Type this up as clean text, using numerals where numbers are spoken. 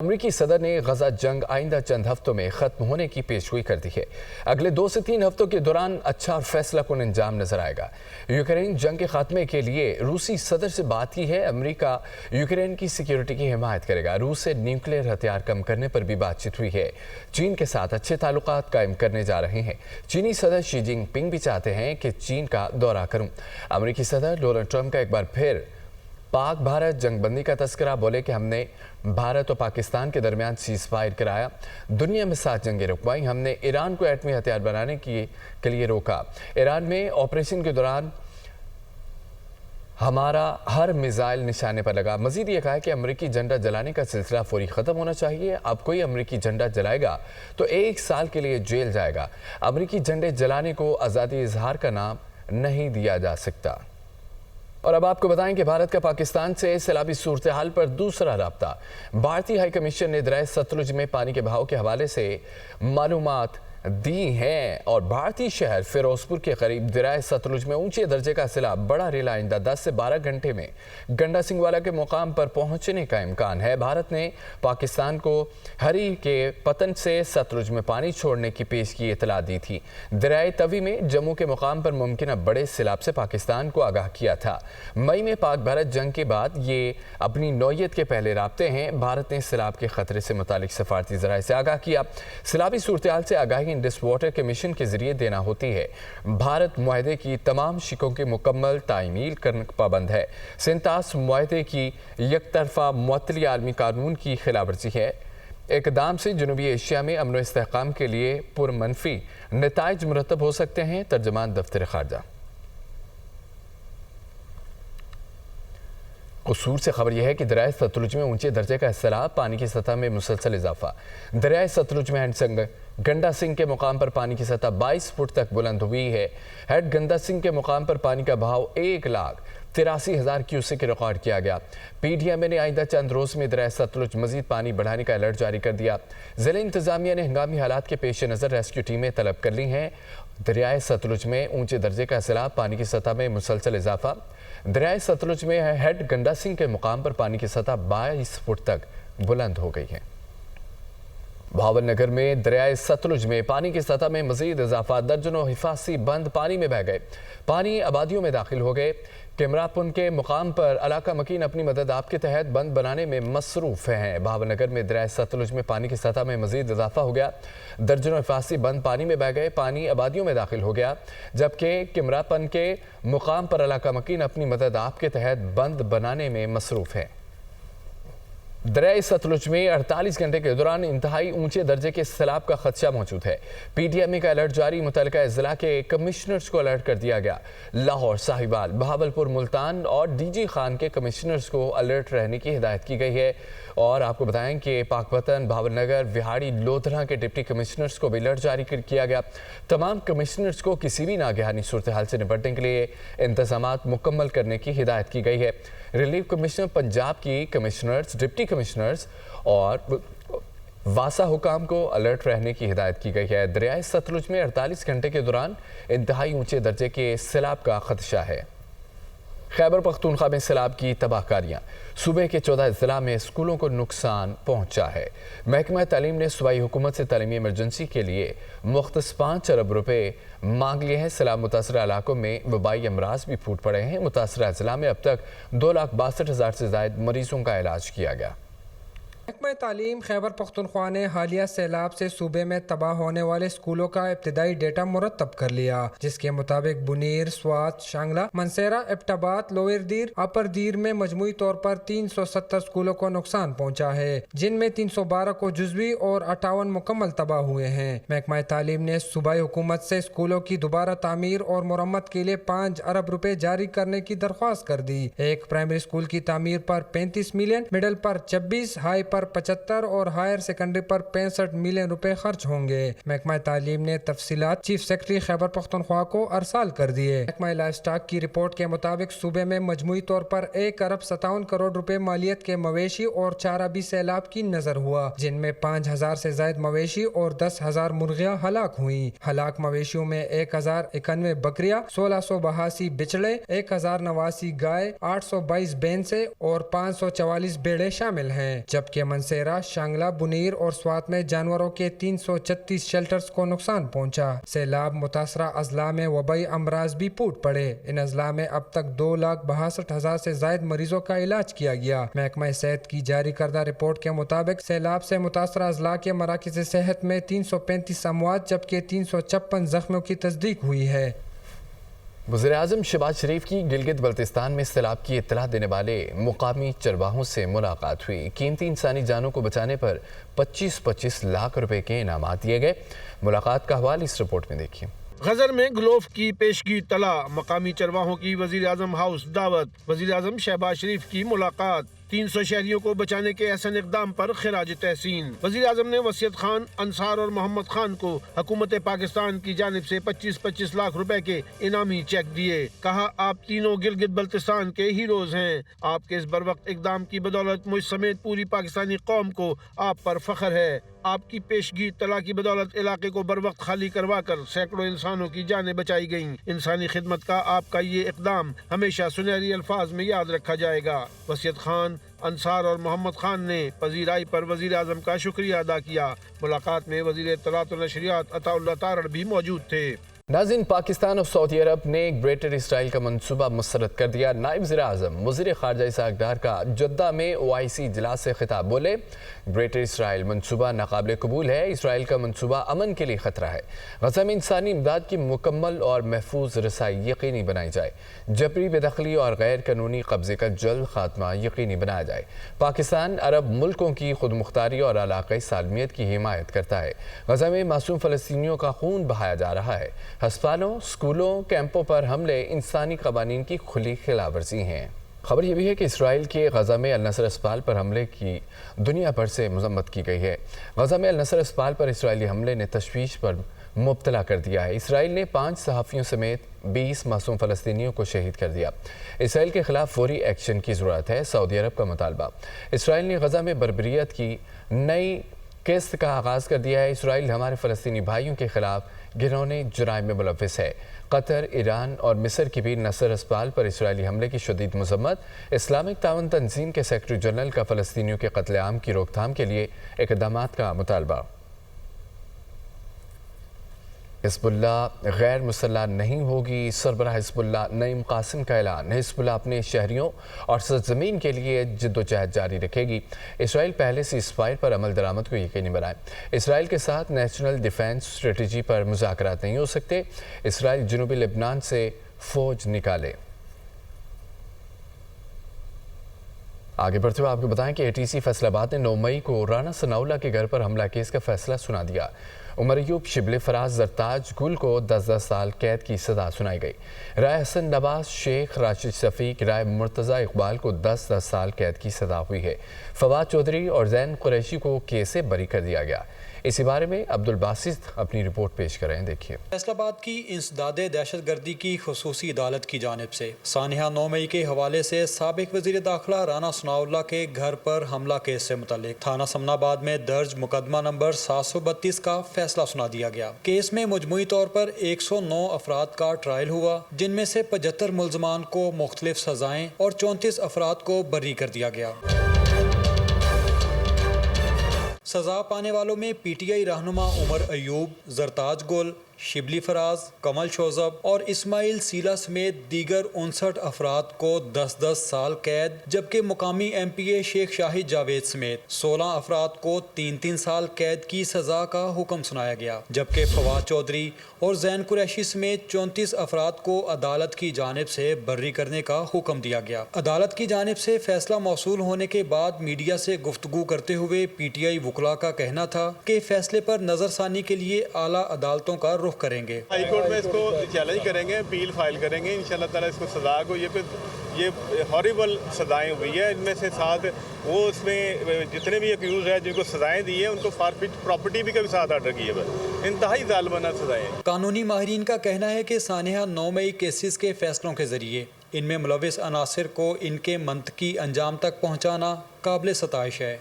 अमरीकी सदर ने गजा जंग आइंदा चंद हफ्तों में खत्म होने की पेशगोई कर दी है। अगले 2 से 3 हफ्तों के दौरान अच्छा और फैसला कुन अंजाम नजर आएगा। यूक्रेन जंग के खात्मे के लिए रूसी सदर से बात की है। अमेरिका यूक्रेन की सिक्योरिटी की हिमायत करेगा। रूस से न्यूक्लियर हथियार कम करने पर भी बातचीत हुई है। चीन के साथ अच्छे ताल्लुकात कायम करने जा रहे हैं। चीनी सदर शी जिनपिंग भी चाहते हैं कि चीन का दौरा करूं। अमेरिकी सदर डोनाल्ड ट्रंप का एक बार फिर पाक भारत जंगबंदी का तस्करा, बोले कि हमने भारत और पाकिस्तान के दरमियान सीज फायर कराया, दुनिया में 7 जंगें रुकवाई, हमने ईरान को एटमी हथियार बनाने के लिए रोका, ईरान में ऑपरेशन के दौरान हमारा हर मिसाइल निशाने पर लगा। मजीद ये कहा है कि अमरीकी झंडा जलाने का सिलसिला फौरी ख़त्म होना चाहिए। अब कोई अमरीकी झंडा जलाएगा तो 1 साल के लिए जेल जाएगा। अमरीकी झंडे जलाने को आज़ादी इजहार का नाम नहीं दिया जा सकता। और अब आपको बताएं कि भारत का पाकिस्तान से सैलाबी सूरत हाल पर दूसरा राब्ता। भारतीय हाई कमीशन ने दरिया सतलुज में पानी के बहाव के हवाले से मालूमात दी हैं और भारतीय शहर फिरोजपुर के करीब दरिया सतलुज में ऊंचे दर्जे का सैलाब बड़ा रेला आइंदा 10 से 12 घंटे में गंडा सिंहवाला के मुकाम पर पहुंचने का इम्कान है। भारत ने पाकिस्तान को हरी के पतन से सतलुज में पानी छोड़ने की पेश की इतला दी थी। दरियाई तवी में जम्मू के मुकाम पर मुमकिन बड़े सैलाब से पाकिस्तान को आगाह किया था। मई में पाक भारत जंग के बाद ये अपनी नौयत के पहले राब्ते हैं। भारत ने सैलाब के खतरे से मुतालिक सफारती ज़राए से आगाह किया। सैलाबी सूरत हाल से आगाही इंडस वाटर कमीशन के जरिए देना होती है। भारत मुआहदे की तमाम शिकों की मुकम्मल तामील करने पर पाबंद है। सिंतास मुआहदे की यकतरफा मुअत्तली आलमी कानून की खिलाफवर्जी है। इक़दाम से जनूबी एशिया में अमन व इस्तेहकाम के लिए पुरमनफी नताइज मुरतब हो सकते हैं। तर्जमान दफ्तर खारजा। कसूर से खबर यह है कि दरिया सतलुज में ऊंचे दर्जे का सैलाब, पानी की सतह में मुसलसल इजाफा। दरिया सतलुज में हैंडसंग गंडा सिंह के मुकाम पर पानी की सतह 22 फुट तक बुलंद हुई है। हेड गंदा सिंह के मुकाम पर पानी का बहाव 1,83,000 क्यूसेक रिकॉर्ड किया गया। PDMA ने आइंदा चंद रोज में दरिया सतलुज मजीद पानी बढ़ाने का अलर्ट जारी कर दिया। जिला इंतजामिया ने हंगामी हालात के पेश नज़र रेस्क्यू टीमें तलब कर ली हैं। दरिया सतलुज में ऊंचे दर्जे का सैलाब, पानी की सतह में मुसलसल इजाफा। दरिया सतलुज में हेड गंडा सिंह के मुकाम पर पानी की सतह 22 फुट तक बुलंद हो गई है। भावल नगर में दरिया सतलुज में पानी की सतह में मजीद इजाफा, दर्जनों हिफाजी बंद पानी में बह गए, पानी आबादियों में दाखिल हो गए। कैमरापुन के मुकाम पर इलाका मकीन अपनी मदद आपके तहत बंद बनाने में मसरूफ हैं। भावल नगर में दरिया सतलुज में पानी की सतह में मजीद इजाफा हो गया, दर्जनों हिफाजी बंद पानी में बह गए, पानी आबादियों में दाखिल हो गया, जबकि कैमरापन के मुकाम पर इलाका मकीन अपनी मदद आपके तहत बंद बनाने में मसरूफ है। दरिया सतलुज में 48 घंटे के दौरान इंतहाई ऊंचे दर्जे के सैलाब का खदशा मौजूद है। PDMA का अलर्ट जारी, मुतल्लिका जिला के कमिश्नर्स को अलर्ट कर दिया गया। लाहौर, साहिवाल, बहावलपुर, मुल्तान और DG खान के कमिश्नर्स को अलर्ट रहने की हिदायत की गई है। और आपको बताएं कि पाकपतन, भावलनगर, विहाड़ी, लोधरा के डिप्टी कमिश्नर्स को भी अलर्ट जारी किया गया। तमाम कमिश्नर्स को किसी भी नागहानी सूरत हाल से निपटने के लिए इंतजामात मुकम्मल करने की हिदायत की गई है। रिलीफ कमिश्नर पंजाब की कमिश्नर्स, डिप्टी कमिश्नर्स और वासा हुकाम को अलर्ट रहने की हिदायत की गई है। दरिया सतलुज में 48 घंटे के दौरान इंतहाई ऊंचे दर्जे के सैलाब का खदशा है। खैबर पख्तूनख्वा में सैलाब की तबाहकारियाँ, सूबे के 14 जिला में स्कूलों को नुकसान पहुँचा है। महकमा तालीम ने सूबाई हुकूमत से तालीमी इमरजेंसी के लिए मुख्तस 5 अरब रुपए मांग लिए हैं। सैलाब मुतासरा इलाकों में वबाई अमराज भी फूट पड़े हैं। मुतासरा जिला में अब तक 2,62,000 से ज़ायद मरीजों का इलाज किया गया। महकमा तालीम खैबर पख्तूनख्वा ने हालिया सैलाब से सूबे में तबाह होने वाले स्कूलों का इब्तदाई डेटा मुरतब कर लिया, जिसके मुताबिक बुनीर, स्वात, शांगला, मनसेरा, एबटाबाद, लोअर दीर, अपर दीर में मजमूई तौर पर 370 स्कूलों को नुकसान पहुँचा है, जिनमें 312 को जुज़वी और 58 मुकम्मल तबाह हुए हैं। महकमा तालीम ने सूबाई हुकूमत से स्कूलों की दोबारा तामीर और मुरम्मत के लिए 5 अरब रुपए जारी करने की दरख्वास्त कर दी। एक प्राइमरी स्कूल की तामीर पर 35 मिलियन, मिडल पर 26, हाई पर 75 और हायर सेकेंडरी पर 65 मिलियन रुपए खर्च होंगे। महकमा तालीम ने तफसीलात चीफ सेक्रेटरी खैबर पख्तूनख्वा को अरसाल कर दिए। महकमा लाइफ स्टॉक की रिपोर्ट के मुताबिक सूबे में मजमूई तौर पर 1 अरब 57 करोड़ रुपए मालियत के मवेशी और चाराबी सैलाब की नजर हुआ, जिनमें 5,000 से ज्यादा मवेशी और 10,000 मुर्गियां हलाक हुई। हलाक मवेशियों में 1,091 बकरियां, 1,682 बिचड़े, 1,089 गाय, 822 भैंसे और 544 भेड़े शामिल हैं, जबकि मंसेरा, शांगला, बुनीर और स्वात में जानवरों के 336 शेल्टर्स को नुकसान पहुंचा। सैलाब मुतासरा अजला में वबाई अमराज भी फूट पड़े। इन अजला में अब तक 2,62,000 से जायद मरीजों का इलाज किया गया। महकमा सेहत की जारी करदा रिपोर्ट के मुताबिक सैलाब से मुतासरा अजला के मराकिज़ सेहत में 335 अमवात जबकि 356 जख्मियों की तस्दीक हुई है। वज़ीर-ए-आज़म शहबाज शरीफ की गिलगित बल्तिस्तान में सैलाब की इत्तला देने वाले मुकामी चरवाहों से मुलाकात हुई। कीमती इंसानी जानों को बचाने पर 25-25 लाख रुपए के इनामात दिए गए। मुलाकात का हवाला इस रिपोर्ट में देखिए। गजर में ग्लोव की पेशगी तला, मकामी चरवाहों की वज़ीर-ए-आज़म हाउस दावत, वज़ीर-ए-आज़म शहबाज शरीफ की मुलाकात, 300 शहरियों को बचाने के ऐसे इक़दाम पर खिराज तहसीन। वज़ीर-ए-आज़म ने वसीयत खान, अंसार और मोहम्मद खान को हुकूमत पाकिस्तान की जानिब से 25-25 लाख रुपए के इनामी चेक दिए। कहा, आप तीनों गिलगित बल्तिस्तान के हीरोज हैं। आपके इस बरवक्त इक़दाम की बदौलत मुझ समेत पूरी पाकिस्तानी कौम को आप पर फख्र है। आपकी पेशगी तला की बदौलत इलाके को बर वक्त खाली करवा कर सैकड़ों इंसानों की जानें बचाई गईं। इंसानी खिदमत का आपका ये इक़दाम हमेशा सुनहरी अल्फाज में याद रखा जाएगा। वसीयत खान, अंसार और मोहम्मद खान ने पजीराई पर वज़ीर आज़म का शुक्रिया अदा किया। मुलाकात में वज़ीर इत्तलात और नशरियात अताउल्लाह तारड़ भी मौजूद थे। नाज़रीन, पाकिस्तान और सऊदी अरब ने ग्रेटर इसराइल का मंसूबा मुस्तरद कर दिया। नायब वज़ीर-ए-आज़म वज़ीर ख़ारजा इसहाक़ डार का जद्दा में OIC इजलास से खिताब, बोले, ग्रेटर इसराइल मंसूबा नाकाबिल कबूल है। इसराइल का मंसूबा अमन के लिए ख़तरा है। गज़ा में इंसानी इमदाद की मुकम्मल और महफूज रसाई यकीनी बनाई जाए। जबरी बेदखली और गैर कानूनी कब्ज़े का जल्द खात्मा यकीनी बनाया जाए। पाकिस्तान अरब मुल्कों की खुद मुख्तारी और इलाक़ाई सालमियत की हिमायत करता है। गज़ा में मासूम फ़लस्तीनियों का खून बहाया जा रहा है। अस्पतालों, स्कूलों, कैंपों पर हमले इंसानी क़वानीन की खुली खिलाफवर्जी हैं। खबर यह भी है कि इसराइल के गज़ा में अल नसर अस्पताल पर हमले की दुनिया भर से मज़म्मत की गई है। गज़ा में अल नसर अस्पताल पर इसराइली हमले ने तशवीश पर मुब्तला कर दिया है। इसराइल ने 5 सहाफ़ियों समेत 20 मासूम फ़लस्तीनियों को शहीद कर दिया। इसराइल के ख़िलाफ़ फौरी एक्शन की ज़रूरत है। सऊदी अरब का मुतालबा। इसराइल ने गज़ा में बर्बरियत की नई किस्त का आगाज़ कर दिया है। इसराइल हमारे फ़लस्तीनी भाइयों के ख़िलाफ़ घिनौने जुराइम में मुलव्विस है। कतर, ईरान और मिस्र की भी नसर अस्पताल पर इसराइली हमले की शदीद मज़म्मत। इस्लामिक तावन तंजीम के सेक्रेटरी जनरल का फ़लस्तीनियों के कत्लेआम की रोकथाम के लिए इक़दामात का मुतालबा। हिज़्बुल्लाह गैर मुसल्लह नहीं होगी। सरबराह हिज़्बुल्लाह नईम कासिम का ऐलान। हिज़्बुल्लाह अपने शहरियों और सरज़मीन के लिए जद्दोजहद जारी रखेगी। इसराइल पहले से सीज़फायर पर अमल दरामद को यकीनी बनाए। इसराइल के साथ नेशनल डिफेंस स्ट्रेटजी पर मुज़ाकरात नहीं हो सकते। इसराइल जनूबी लेबनान से फ़ौज निकाले। आगे बढ़ते हुए आपको बताएं कि ATC फैसलाबाद ने 9 मई को राना सनाउल्लाह के घर पर हमला केस का फैसला सुना दिया। उमर अयूब, शिबले फराज, जरताज गुल को 10-10 साल कैद की सज़ा सुनाई गई। राय हसन नवाज, शेख राशिद शफीक, राय मुर्तज़ा इकबाल को 10-10 साल कैद की सज़ा हुई है। फवाद चौधरी और जैन कुरैशी को केस से बरी कर दिया गया। इसी बारे में अब्दुल बासित अपनी रिपोर्ट पेश कर रहे हैं, देखिए। फैसलाबाद की इंसदादे दहशतगर्दी की खुसूसी अदालत की जानिब से सानिया 9 मई के हवाले से साबिक वज़ीर दाखिला राना सनाउल्लाह के घर पर हमला केस से मुतालिक थाना समनाबाद में दर्ज मुकदमा नंबर 732 का फैसला सुना दिया गया। केस में मजमूई तौर पर 109 अफराद का ट्रायल हुआ, जिनमें से 75 मुल्ज़मान को मुख्तलिफ सजाएं और 34 अफराद को बरी कर दिया गया। सजा पाने वालों में PTI रहनुमा उमर अयूब, जरताज गुल, शिबली फराज, कमल शोजब और इस्माइल सीला समेत दीगर 59 अफराद को 10-10 साल कैद, जबकि मुकामी MPA शेख शाहिद जावेद समेत 16 अफराद को 3-3 साल कैद की सज़ा का हुक्म सुनाया गया। जबकि फवाद चौधरी और जैन कुरैशी समेत 34 अफराद को अदालत की जानिब से बर्री करने का हुक्म दिया गया। अदालत की जानिब से फैसला मौसूल होने के बाद मीडिया से गुफ्तगू करते हुए PTI वकला का कहना था कि फैसले पर नजरसानी के लिए आला अदालतों का रुख करेंगे। हाई कोर्ट में इसको चैलेंज करेंगे, अपील फाइल करेंगे। इंशाल्लाह ताला इसको सजा को ये हॉरिबल सजाएं हुई है। इनमें से साथ वो इसमें जितने भी अक्यूज है जिनको सजाएं दी है उनको फॉरफिट प्रॉपर्टी भी कभी साथ ऑर्डर की है। बस इंतहाई जालिमाना सजाएं। कानूनी माहिरीन का कहना है कि सानिया 9 मई केसेस के फैसलों के जरिए इनमें मुलविस अनासिर को इनके मंतकी अंजाम तक पहुँचाना काबिल सताइश है।